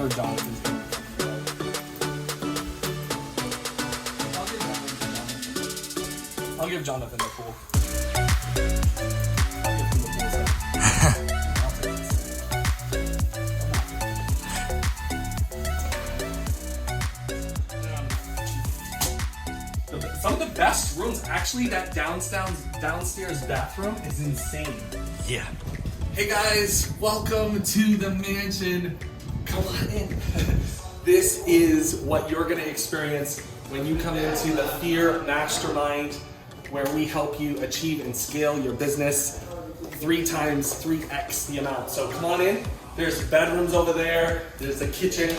where Jonathan's going. I'll give Jonathan the pool. I'll give him the pool set. I'll take this. Some of the best rooms, actually, that downstairs bathroom is insane. Yeah. Hey guys, welcome to the mansion. Come on in. This is what you're gonna experience when you come into the Fear Mastermind, where we help you achieve and scale your business 3x the amount. So come on in. There's bedrooms over there. There's a kitchen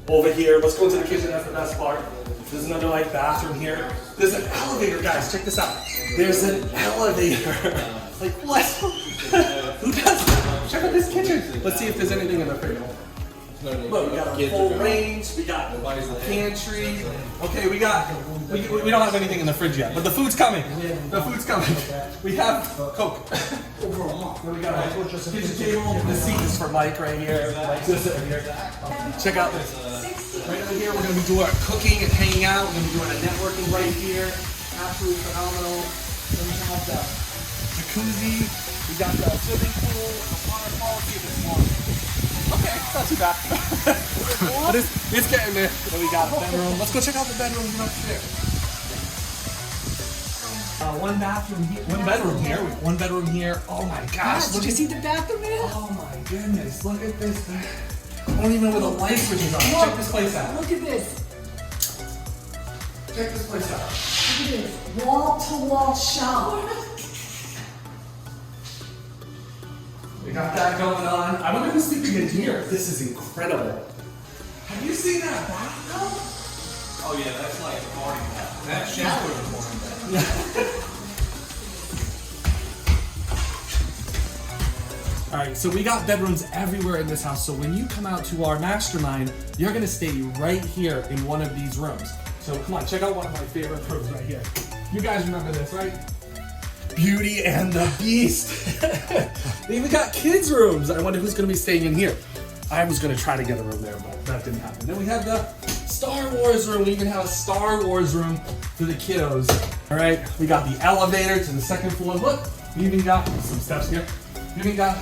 over here. Let's go into the kitchen, that's the best part. There's another bathroom here. There's an elevator, guys, check this out. There's an elevator. Like what? Who does that? Check out this kitchen. Let's see if there's anything in the fridge. Look, we got a full range, we got a pantry. Okay, we don't have anything in the fridge yet, but the food's coming. The food's coming. We have Coke. Then we got a kitchen table. The seat is for Mike right here. Check out this. Right over here, we're going to be doing our cooking and hanging out. We're going to be doing a networking right here. Absolutely phenomenal. Then we have the jacuzzi. We got the swimming pool, the waterfall. See if it's warm. Okay, it's not too bad. But it's getting there. Then we got a bedroom. Let's go check out the bedrooms upstairs. One bathroom here. One bedroom here. Oh my gosh. Did you see the bathroom there? Oh my goodness. Look at this. I don't even know where the light switches are. Check this place out. Look at this. Check this place out. Look at this. Wall-to-wall shower. We got that going on. I wonder who's sleeping in here. This is incredible. Have you seen that bathtub? Oh yeah, that's like a party bath. That shower is a party bath. All right, so we got bedrooms everywhere in this house. So when you come out to our mastermind, you're gonna stay right here in one of these rooms. So come on, check out one of my favorite rooms right here. You guys remember this, right? Beauty and the Beast. They even got kids' rooms. I wonder who's gonna be staying in here. I was gonna try to get a room there, but that didn't happen. Then we have the Star Wars room. We even have a Star Wars room for the kiddos. All right, we got the elevator to the second floor. Look, we even got some steps here. We even got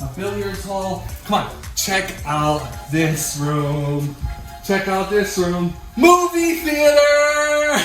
a billiards hall. Come on, check out this room. Check out this room. Movie theater!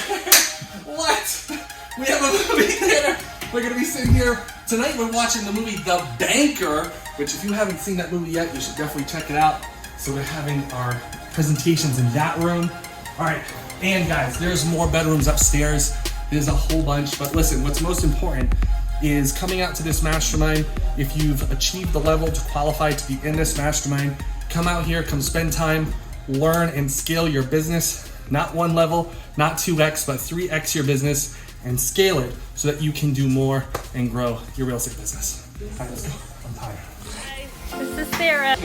What? We have a movie theater. We're gonna be sitting here. Tonight we're watching the movie The Banker, which if you haven't seen that movie yet, you should definitely check it out. So we're having our presentations in that room. All right, and guys, there's more bedrooms upstairs. There's a whole bunch, but listen, what's most important is coming out to this mastermind. If you've achieved the level to qualify to be in this mastermind, come out here, come spend time, learn and scale your business. Not one level, not 2x, but 3x your business and scale it so that you can do more and grow your real estate business. All right, let's go. I'm tired. Hi, this is Sarah.